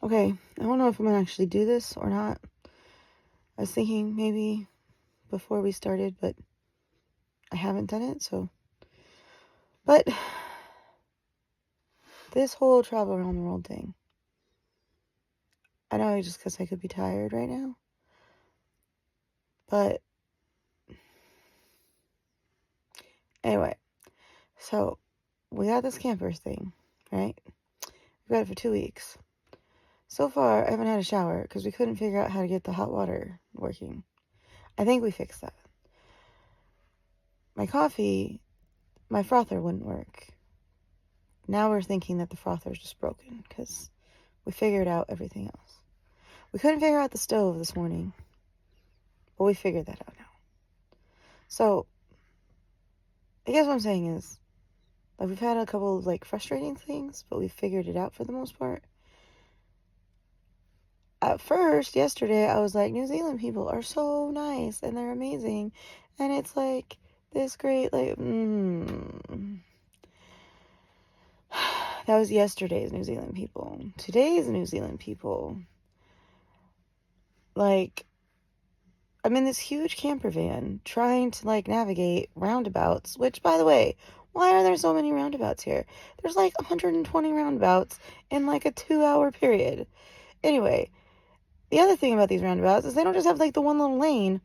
Okay, I don't know if I'm gonna actually do this or not. I was thinking maybe before we started, but I haven't done it, so. But this whole travel around the world thing, I know just because I could be tired right now, but anyway, so we got this camper thing, right? We got it for 2 weeks. So far, I haven't had a shower because we couldn't figure out how to get the hot water working. I think we fixed that. My coffee, my frother wouldn't work. Now we're thinking that the frother is just broken because we figured out everything else. We couldn't figure out the stove this morning, but we figured that out now. So, I guess what I'm saying is, like, we've had a couple of, like, frustrating things, but we figured it out for the most part. At first, yesterday, I was like, New Zealand people are so nice, and they're amazing, and it's, like, this great, like, That was yesterday's New Zealand people. Today's New Zealand people, like, I'm in this huge camper van trying to, like, navigate roundabouts, which, by the way, why are there so many roundabouts here? There's, like, 120 roundabouts in, like, a 2-hour period. Anyway, the other thing about these roundabouts is they don't just have, like, the one little lane.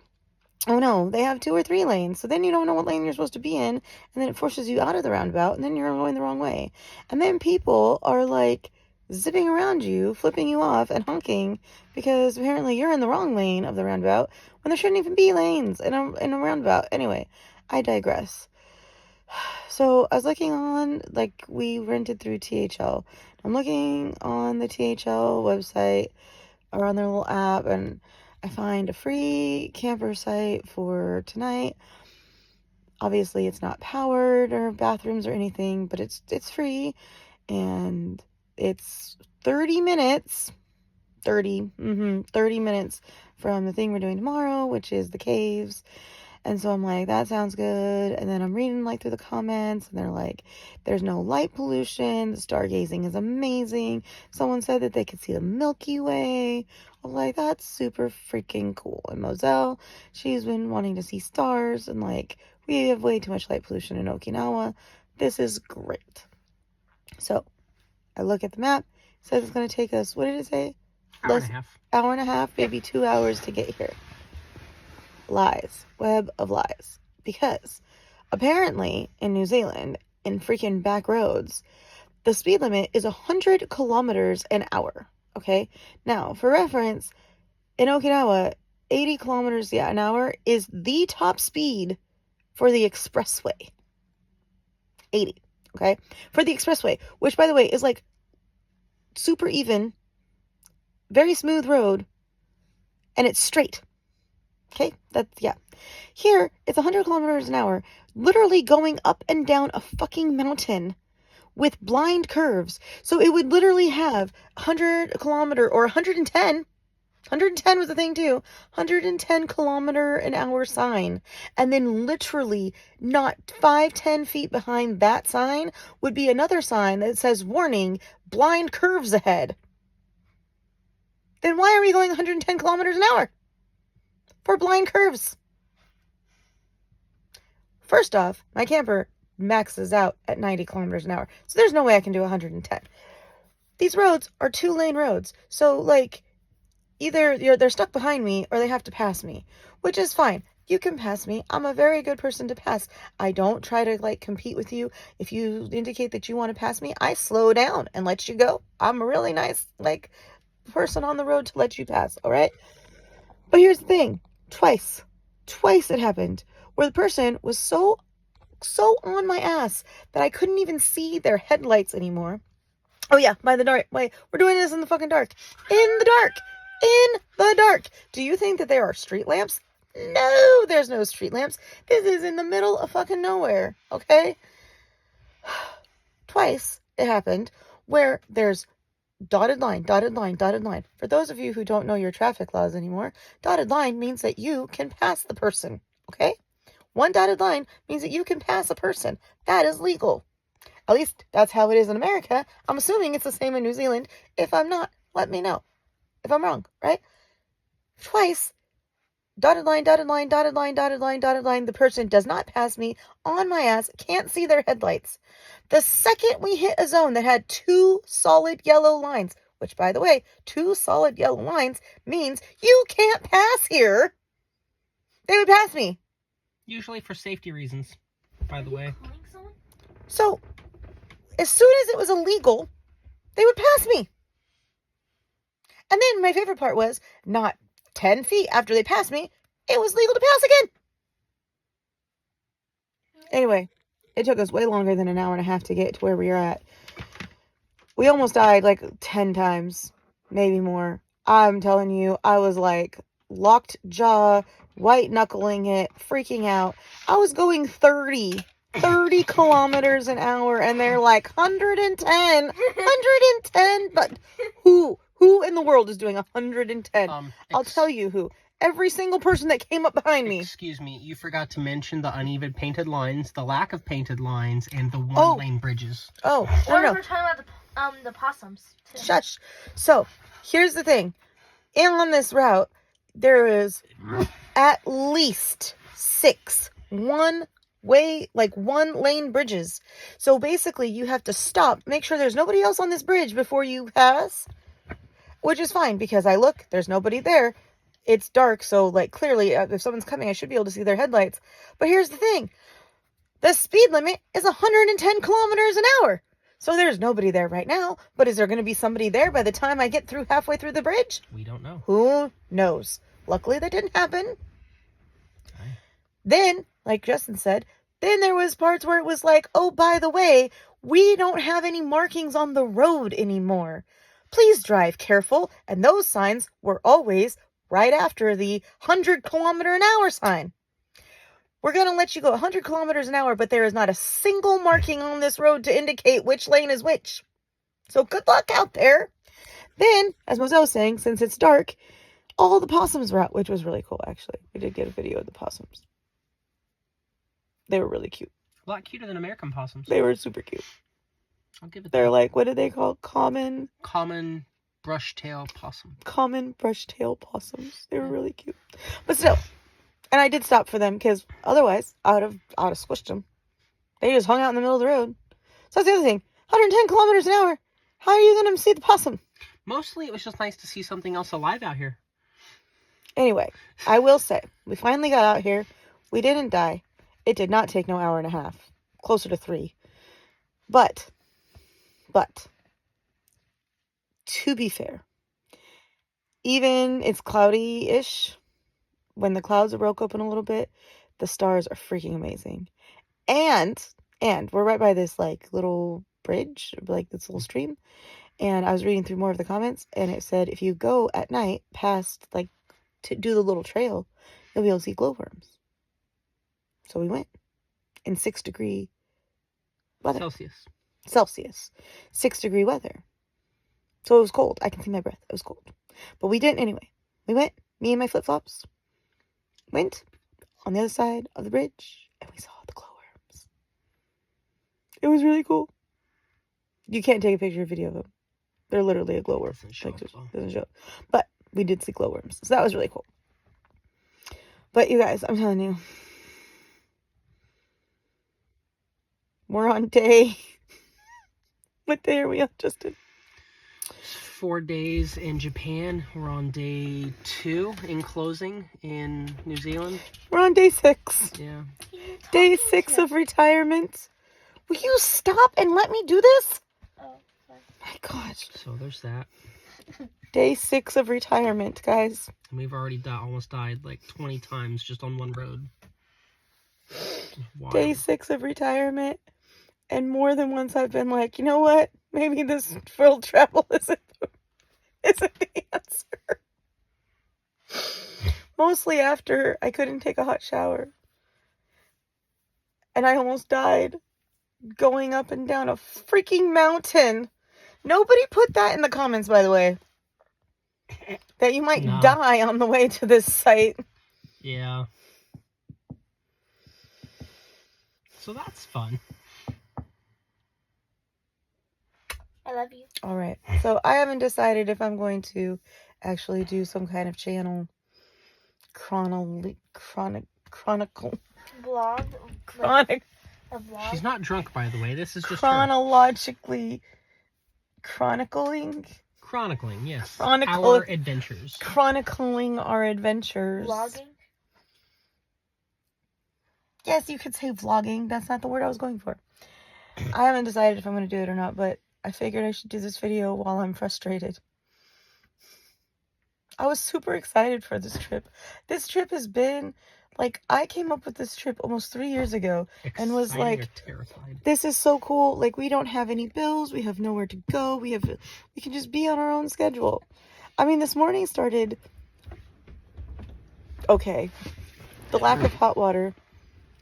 Oh, no, they have 2 or 3 lanes, so then you don't know what lane you're supposed to be in, and then it forces you out of the roundabout, and then you're going the wrong way. And then people are, like, zipping around you, flipping you off, and honking, because apparently you're in the wrong lane of the roundabout, when there shouldn't even be lanes in a roundabout. Anyway, I digress. So, I was looking on, like, we rented through THL. I'm looking on the THL website, or on their little app, and I find a free camper site for tonight. Obviously, it's not powered or bathrooms or anything, but it's free, and it's 30 minutes, 30 minutes from the thing we're doing tomorrow, which is the caves. And so I'm like, that sounds good. And then I'm reading, like, through the comments, and they're like, there's no light pollution. The stargazing is amazing. Someone said that they could see the Milky Way. I'm like, that's super freaking cool. And Moselle, she's been wanting to see stars, and, like, we have way too much light pollution in Okinawa. This is great. So I look at the map. It says it's going to take us, what did it say? Hour and a half. Hour and a half, maybe 2 hours to get here. Lies. Web of lies. Because apparently in New Zealand, in freaking back roads, the speed limit is 100 kilometers an hour. Okay? Now, for reference, in Okinawa, 80 kilometers an hour is the top speed for the expressway. 80. Okay? For the expressway, which, by the way, is like super even, very smooth road, and it's straight. Okay, Here, it's 100 kilometers an hour, literally going up and down a fucking mountain with blind curves. So it would literally have 100 kilometer or 110. 110 was the thing too. 110 kilometer an hour sign. And then literally not 5-10 feet behind that sign would be another sign that says, warning, blind curves ahead. Then why are we going 110 kilometers an hour? For blind curves. First off, my camper maxes out at 90 kilometers an hour, so there's no way I can do 110. These roads are 2-lane roads, so, like, either they're stuck behind me or they have to pass me, which is fine. You can pass me. I'm a very good person to pass. I don't try to, like, compete with you. If you indicate that you want to pass me, I slow down and let you go. I'm a really nice, like, person on the road to let you pass, all right? But here's the thing. Twice it happened where the person was so on my ass that I couldn't even see their headlights anymore. Oh yeah, by the dark. Wait, we're doing this in the fucking dark. In the dark. Do you think that there are street lamps? No, there's no street lamps. This is in the middle of fucking nowhere, okay? Twice it happened where there's dotted line. For those of you who don't know your traffic laws anymore, dotted line means that you can pass the person, okay? One dotted line means that you can pass a person. That is legal. At least that's how it is in America. I'm assuming it's the same in New Zealand. If I'm not, let me know if I'm wrong, right? Twice, dotted line, dotted line, dotted line, dotted line, dotted line. The person does not pass me on my ass, can't see their headlights. The second we hit a zone that had 2 solid yellow lines, which, by the way, 2 solid yellow lines means you can't pass here, they would pass me. Usually for safety reasons, by the way. So, as soon as it was illegal, they would pass me. And then my favorite part was, not 10 feet after they passed me, it was legal to pass again. Anyway, it took us way longer than an hour and a half to get to where we were at. We almost died like 10 times, maybe more. I'm telling you, I was like locked jaw, white knuckling it, freaking out. I was going 30 kilometers an hour, and they're like 110, but who in the world is doing 110? I'll tell you who. Every single person that came up behind me. Excuse me, you forgot to mention the uneven painted lines, the lack of painted lines, and the one-lane bridges. We're talking about the possums, too. Shush. So, here's the thing. On this route, there is at least 6 one-lane bridges. So, basically, you have to stop, make sure there's nobody else on this bridge before you pass, which is fine, because I look, there's nobody there. It's dark, so, like, clearly, if someone's coming, I should be able to see their headlights. But here's the thing. The speed limit is 110 kilometers an hour. So there's nobody there right now, but is there going to be somebody there by the time I get through halfway through the bridge? We don't know. Who knows? Luckily, that didn't happen. Okay. Then, like Justin said, then there was parts where it was like, oh, by the way, we don't have any markings on the road anymore. Please drive careful. And those signs were always right after the 100-kilometer-an-hour sign. We're going to let you go 100 kilometers an hour, but there is not a single marking on this road to indicate which lane is which. So good luck out there. Then, as Moselle was saying, since it's dark, all the possums were out, which was really cool, actually. We did get a video of the possums. They were really cute. A lot cuter than American possums. They were super cute. I'll give it They're that. like, what are they called? Common brush-tail possum. Common brush-tail possums. They were really cute. But still... And I did stop for them, because otherwise, I would have squished them. They just hung out in the middle of the road. So that's the other thing. 110 kilometers an hour. How are you going to see the possum? Mostly, it was just nice to see something else alive out here. Anyway, I will say, we finally got out here. We didn't die. It did not take no hour and a half. Closer to 3. But, to be fair, even it's cloudy-ish, when the clouds broke open a little bit, the stars are freaking amazing. And we're right by this, like, little bridge, like, this little stream. And I was reading through more of the comments, and it said if you go at night past, like, to do the little trail, you'll be able to see glowworms. So we went in 6-degree weather. Celsius. 6-degree weather. So it was cold. I can see my breath. It was cold. But we didn't anyway. We went, me and my flip-flops, went on the other side of the bridge, and we saw the glowworms. It was really cool. You can't take a picture or video of them. They're literally a glowworm. Doesn't show. But we did see glowworms, so that was really cool. But you guys, I'm telling you, we're on day... What day are we on, Justin? 4 days in Japan. We're on day 2 in closing in New Zealand. We're on day 6. Yeah. Day 6 of retirement. Will you stop and let me do this? Oh, sorry. My gosh. So there's that. Day 6 of retirement, guys. And we've already almost died like 20 times just on one road. Day 6 of retirement. And more than once I've been like, you know what? Maybe this world travel isn't the answer. Mostly after I couldn't take a hot shower. And I almost died going up and down a freaking mountain. Nobody put that in the comments, by the way. That you might die on the way to this site. Yeah. So that's fun. I love you. All right. So I haven't decided if I'm going to actually do some kind of channel chronicle. Vlog. Like a vlog. She's not drunk, by the way. This is just her. Chronologically chronicling, Yes. Chronicle- Our adventures. chronicling our adventures. Vlogging. Yes, you could say vlogging. That's not the word I was going for. I haven't decided if I'm going to do it or not, but I figured I should do this video while I'm frustrated. I was super excited for this trip. This trip has been, like, I came up with this trip almost 3 years ago and was Exciting like, or terrified. this is so cool. Like, we don't have any bills. We have nowhere to go. We can just be on our own schedule. I mean, this morning started okay. The lack of hot water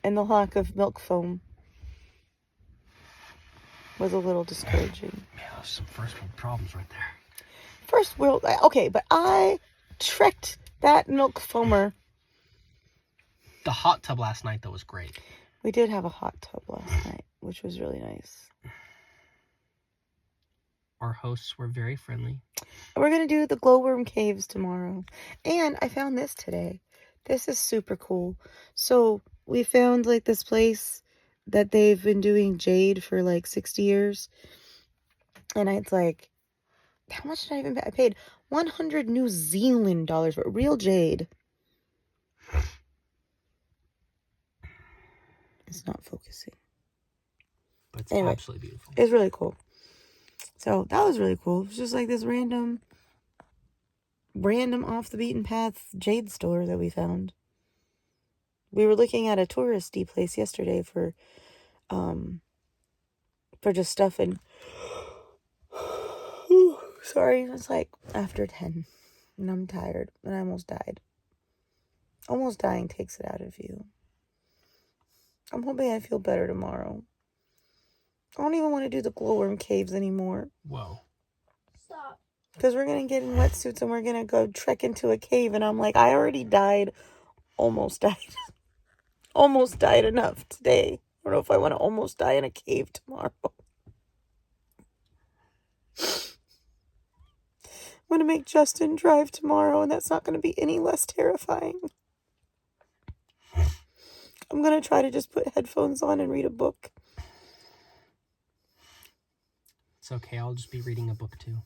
and the lack of milk foam was a little discouraging. Man, those are some first world problems right there. First world, okay, but I trekked that milk foamer. The hot tub last night, though, was great. We did have a hot tub last night, which was really nice. Our hosts were very friendly. We're going to do the glowworm caves tomorrow. And I found this today. This is super cool. So we found like this place that they've been doing jade for like 60 years. And it's like, how much did I even pay? I paid 100 New Zealand dollars for real jade. It's not focusing. But it's Anyway. absolutely beautiful. It's really cool. So that was really cool. It was just like this random off the beaten path jade store that we found. We were looking at a touristy place yesterday for just stuff, and sorry, it's like after 10 and I'm tired and I almost died. Almost dying takes it out of you. I'm hoping I feel better tomorrow. I don't even want to do the glowworm caves anymore. Whoa. Stop. Because we're going to get in wetsuits and we're going to go trek into a cave. And I'm like, I already died. Almost died. Almost died enough today. I don't know if I want to almost die in a cave tomorrow. I'm going to make Justin drive tomorrow, and that's not going to be any less terrifying. I'm going to try to just put headphones on and read a book. It's okay. I'll just be reading a book, too.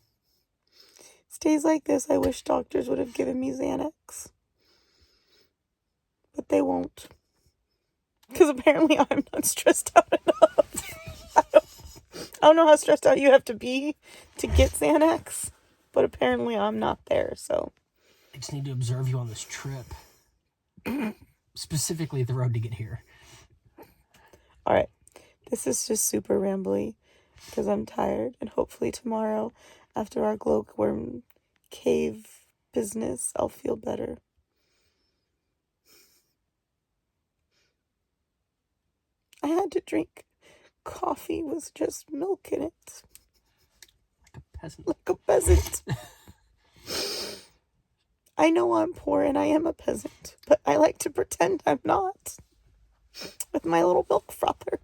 Days like this, I wish doctors would have given me Xanax. But they won't. Because apparently I'm not stressed out enough. I don't know how stressed out you have to be to get Xanax. But apparently I'm not there, so. I just need to observe you on this trip. Specifically the road to get here. Alright. This is just super rambly. Because I'm tired. And hopefully tomorrow, after our glowworm cave business, I'll feel better. I had to drink coffee with just milk in it. Like a peasant. Like a peasant. I know I'm poor and I am a peasant, but I like to pretend I'm not. With my little milk frother.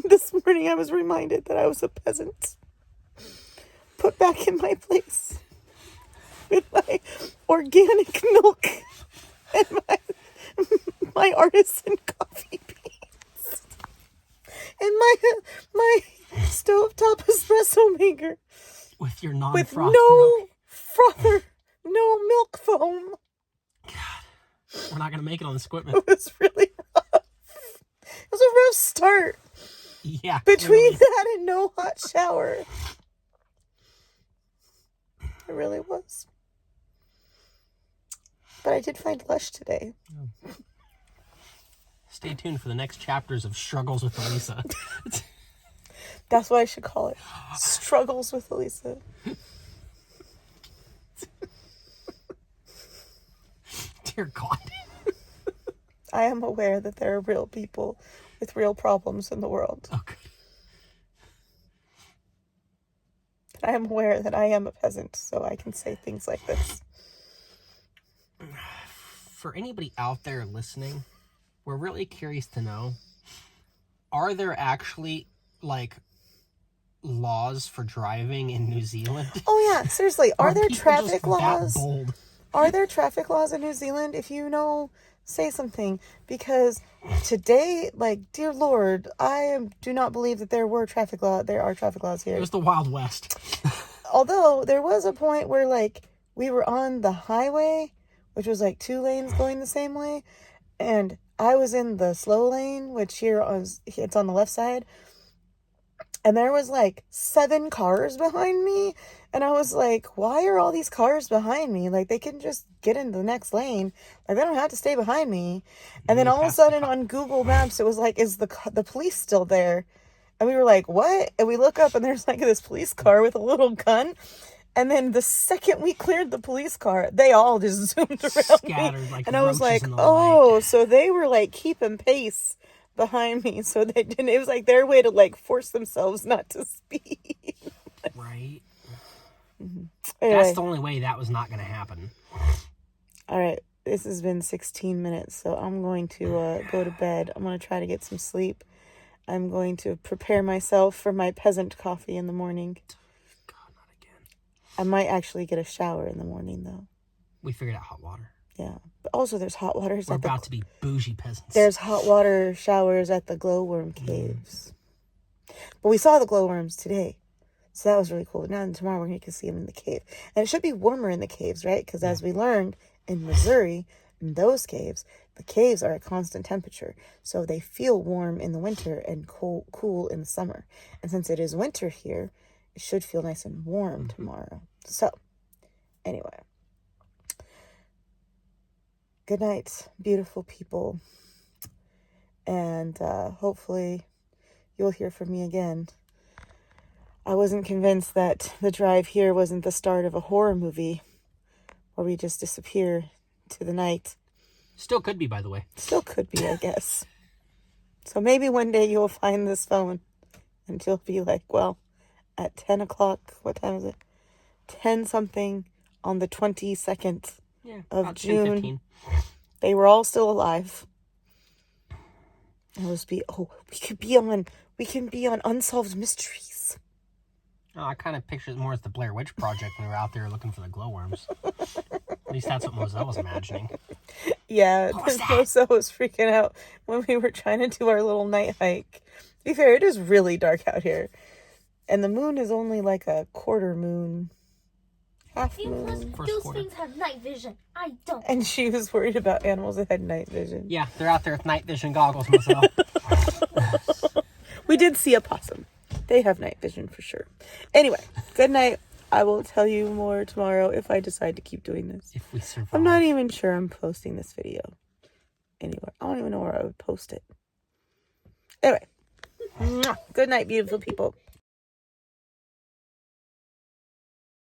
This morning I was reminded that I was a peasant. Put back in my place. With my organic milk. And my artisan coffee beans. And my stovetop espresso maker. With your With non-froth no milk. frother. No milk foam. God. We're not going to make it on this equipment. It was really rough. It was a rough start. Yeah. Between clearly. that and no hot shower. It really was. But I did find Lush today. Stay tuned for the next chapters of Struggles with Elisa. That's what I should call it. Struggles with Elisa. Dear God. I am aware that there are real people with real problems in the world. Oh, good. I am aware that I am a peasant, so I can say things like this. For anybody out there listening, we're really curious to know, Are there actually, like, laws for driving in New Zealand? Oh yeah, seriously, are there people traffic just laws? That bold? Are there traffic laws in New Zealand? If you know, say something. Because today, like, dear Lord, do not believe that there are traffic laws here. It was the Wild West. Although there was a point where, like, we were on the highway, which was like 2 lanes going the same way, and I was in the slow lane, which it's on the left side, and there was like 7 cars behind me, and I was like, why are all these cars behind me? Like, they can just get into the next lane. Like, they don't have to stay behind me. And then all of a sudden on Google Maps, it was like, is the police still there? And we were like, what? And we look up and there's like this police car with a little gun. And then the second we cleared the police car, they all just zoomed around Scattered me. like And I was roaches like, in the oh, light. so they were like keeping pace behind me. So they didn't, it was like their way to like force themselves not to speed. Right? Anyway, That's the only way that was not going to happen. all right. This has been 16 minutes, so I'm going to go to bed. I'm going to try to get some sleep. I'm going to prepare myself for my peasant coffee in the morning. God, not again. I might actually get a shower in the morning, though. We figured out hot water. Yeah. But also, there's hot waters. We're about to be bougie peasants. There's hot water showers at the glowworm caves. But we saw the glowworms today. So that was really cool. Now, tomorrow, we're going to see them in the cave. And it should be warmer in the caves, right? Because as we learned in Missouri, in those caves, the caves are at constant temperature. So they feel warm in the winter and cool in the summer. And since it is winter here, it should feel nice and warm tomorrow. So, anyway. Good night, beautiful people. And hopefully you'll hear from me again. I wasn't convinced that the drive here wasn't the start of a horror movie where we just disappear to the night. Still could be, by the way. Still could be, I guess. So maybe one day you'll find this phone and you'll be like, well, at 10 o'clock, what time is it? 10 something on the 22nd of June. 10:15. They were all still alive. We can be on Unsolved Mysteries. Oh, I kind of pictured it more as the Blair Witch Project when we were out there looking for the glowworms. At least that's what Moselle was imagining. Yeah, What was that? Moselle was freaking out when we were trying to do our little night hike. To be fair, it is really dark out here. And the moon is only like a quarter moon. Half moon. First Those quarter. things have night vision. I don't. And she was worried about animals that had night vision. Yeah, they're out there with night vision goggles, Moselle. We did see a possum. They have night vision for sure. Anyway, good night. I will tell you more tomorrow if I decide to keep doing this. If we survive. I'm not even sure I'm posting this video anywhere. I don't even know where I would post it. Anyway, good night, beautiful people.